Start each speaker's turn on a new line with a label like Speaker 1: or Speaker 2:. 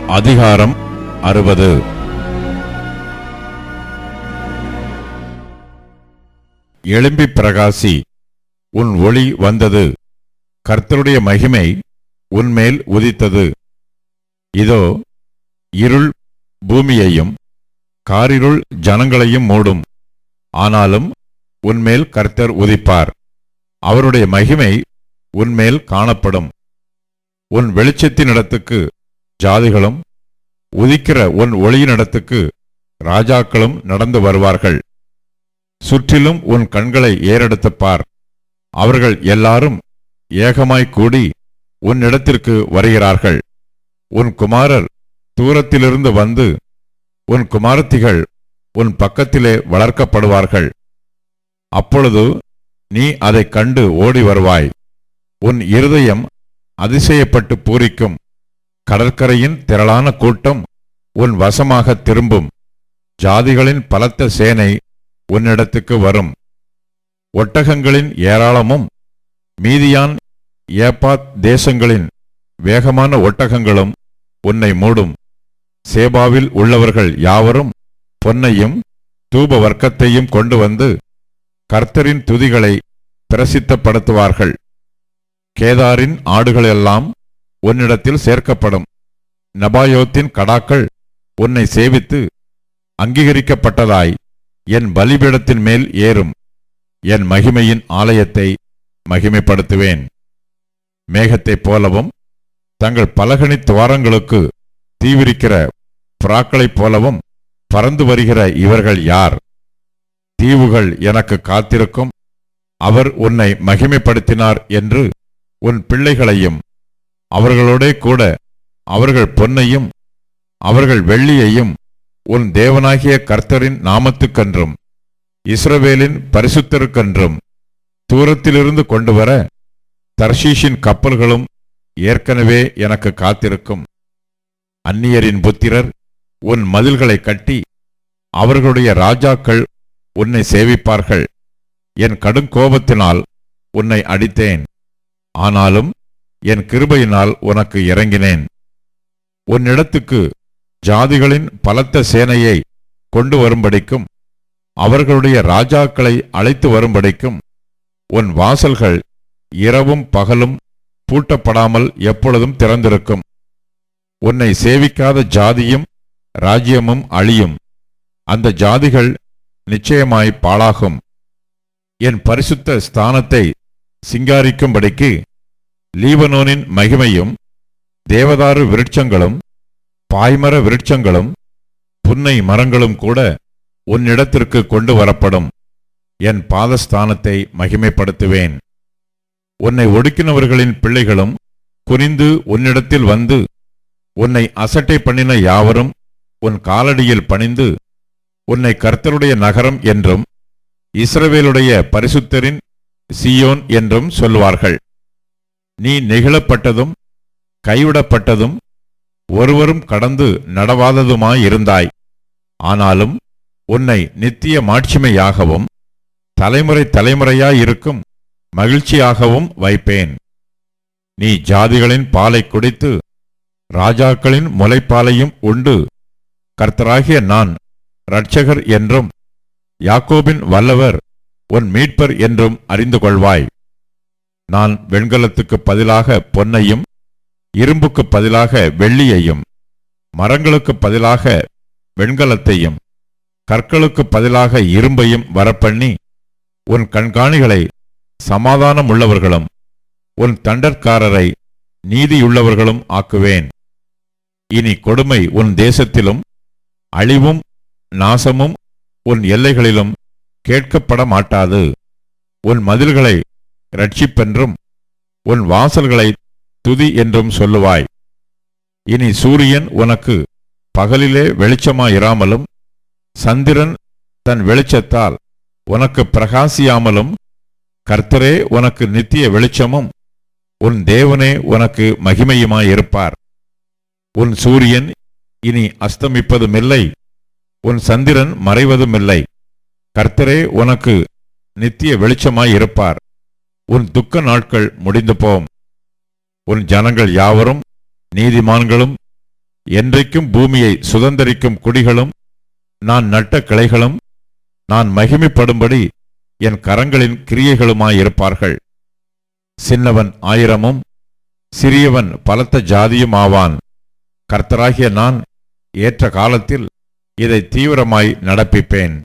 Speaker 1: அதிகாரம் 60. எழும்பி பிரகாசி, உன் ஒளி வந்தது, கர்த்தருடைய மகிமை உன்மேல் உதித்தது. இதோ இருள் பூமியையும் காரிருள் ஜனங்களையும் மூடும். ஆனாலும் உன்மேல் கர்த்தர் உதிப்பார், அவருடைய மகிமை உன்மேல் காணப்படும். உன் வெளிச்சத்தினிடத்துக்கு ஜாதிகளும் உதிக்கிற உன் ஒளியினிடத்துக்கு ராஜாக்களும் நடந்து வருவார்கள். சுற்றிலும் உன் கண்களை ஏறெடுத்துப் பார், அவர்கள் எல்லாரும் ஏகமாய்க் கூடி உன்னிடத்திற்கு வருகிறார்கள். உன் குமாரர் தூரத்திலிருந்து வந்து உன் குமாரத்திகள் உன் பக்கத்திலே வளர்க்கப்படுவார்கள். அப்பொழுது நீ அதைக் கண்டு ஓடி வருவாய். உன் இருதயம் அதிசயப்பட்டு பூரிக்கும். கடற்கரையின் திரளான கூட்டம் உன் வசமாக திரும்பும். ஜாதிகளின் பலத்த சேனை உன்னிடத்துக்கு வரும். ஒட்டகங்களின் ஏராளமும் மீதியான் ஏப்பாத் தேசங்களின் வேகமான ஒட்டகங்களும் உன்னை மூடும். சேபாவில் உள்ளவர்கள் யாவரும் பொன்னையும் தூப வர்க்கத்தையும் கொண்டு வந்து கர்த்தரின் துதிகளை பிரசித்தப்படுத்துவார்கள். கேதாரின் ஆடுகளெல்லாம் உன்னிடத்தில் சேர்க்கப்படும். நபாயோத்தின் கடாக்கள் உன்னை சேவித்து அங்கீகரிக்கப்பட்டதாய் என் பலிபீடத்தின் மேல் ஏறும். என் மகிமையின் ஆலயத்தை மகிமைப்படுத்துவேன். மேகத்தைப் போலவும் தங்கள் பலகணி துவாரங்களுக்கு தீவிரிக்கிற புறாக்களைப் போலவும் பறந்து வருகிற இவர்கள் யார்? தீவுகள் எனக்கு காத்திருக்கும். அவர் உன்னை மகிமைப்படுத்தினார் என்று உன் பிள்ளைகளையும் அவர்களோடே கூட அவர்கள் பொன்னையும் அவர்கள் வெள்ளியையும் உன் தேவனாகிய கர்த்தரின் நாமத்துக்கென்றும் இஸ்ரவேலின் பரிசுத்தருக்கென்றும் தூரத்திலிருந்து கொண்டுவர தர்ஷீஷின் கப்பல்களும் ஏற்கனவே எனக்கு காத்திருக்கும். அந்நியரின் புத்திரர் உன் மதில்களை கட்டி அவர்களுடைய ராஜாக்கள் உன்னை சேவிப்பார்கள். என் கடுங்கோபத்தினால் உன்னை அடித்தேன், ஆனாலும் என் கிருபையினால் உனக்கு இறங்கினேன். உன்னிடத்துக்கு ஜாதிகளின் பலத்த சேனையை கொண்டு வரும்படிக்கும் அவர்களுடைய ராஜாக்களை அழைத்து வரும்படிக்கும் உன் வாசல்கள் இரவும் பகலும் பூட்டப்படாமல் எப்பொழுதும் திறந்திருக்கும். உன்னை சேவிக்காத ஜாதியும் ராஜ்யமும் அழியும். அந்த ஜாதிகள் நிச்சயமாய் பாழாகும். என் பரிசுத்த ஸ்தானத்தை சிங்காரிக்கும்படிக்கு லீபனோனின் மகிமையும் தேவதாரு விருட்சங்களும் பாய்மர விருட்சங்களும் புன்னை மரங்களும் கூட உன்னிடத்திற்கு கொண்டு வரப்படும். என் பாதஸ்தானத்தை மகிமைப்படுத்துவேன். உன்னை ஒடுக்கினவர்களின் பிள்ளைகளும் குனிந்து உன்னிடத்தில் வந்து உன்னை அசட்டை பண்ணின யாவரும் உன் காலடியில் பணிந்து உன்னை கர்த்தருடைய நகரம் என்றும் இஸ்ரவேலுடைய பரிசுத்தரின் சீயோன் என்றும் சொல்வார்கள். நீ நெகிழப்பட்டதும் கைவிடப்பட்டதும் ஒருவரும் கடந்து நடவாததுமாயிருந்தாய். ஆனாலும் உன்னை நித்திய மாட்சிமையாகவும் தலைமுறை தலைமுறையாயிருக்கும் மகிழ்ச்சியாகவும் வைப்பேன். நீ ஜாதிகளின் பாலை குடித்து ராஜாக்களின் முலைப்பாலையும் உண்டு கர்த்தராகிய நான் இரட்சகர் என்றும் யாக்கோபின் வல்லவர் உன் மீட்பர் என்றும் அறிந்து கொள்வாய். நான் வெண்கலத்துக்கு பதிலாக பொன்னையும் இரும்புக்கு பதிலாக வெள்ளியையும் மரங்களுக்கு பதிலாக வெண்கலத்தையும் கற்களுக்கு பதிலாக இரும்பையும் வரப்பண்ணி உன் கண்காணிகளை சமாதானமுள்ளவர்களும் உன் தண்டற்காரரை நீதியுள்ளவர்களும் ஆக்குவேன். இனி கொடுமை உன் தேசத்திலும் அழிவும் நாசமும் உன் எல்லைகளிலும் கேட்கப்பட மாட்டாது. உன் மதில்களை இரட்சிப்பென்றும் உன் வாசல்களை துதி என்றும் சொல்லுவாய். இனி சூரியன் உனக்கு பகலிலே வெளிச்சமாயிராமலும் சந்திரன் தன் வெளிச்சத்தால் உனக்கு பிரகாசியாமலும் கர்த்தரே உனக்கு நித்திய வெளிச்சமும் உன் தேவனே உனக்கு மகிமையுமாயிருப்பார். உன் சூரியன் இனி அஸ்தமிப்பதுமில்லை, உன் சந்திரன் மறைவதுமில்லை. கர்த்தரே உனக்கு நித்திய வெளிச்சமாயிருப்பார். உன் துக்க நாட்கள் முடிந்து போம். உன் ஜனங்கள் யாவரும் நீதிமான்களும் என்றைக்கும் பூமியை சுதந்தரிக்கும் குடிகளும் நான் நட்ட கிளைகளும் நான் மகிமைப்படும்படி என் கரங்களின் கிரியைகளுமாயிருப்பார்கள். சின்னவன் 1000 சிறியவன் பலத்த ஜாதியும் ஆவான். கர்த்தராகிய நான் ஏற்ற காலத்தில் இதை தீவிரமாய் நடப்பிப்பேன்.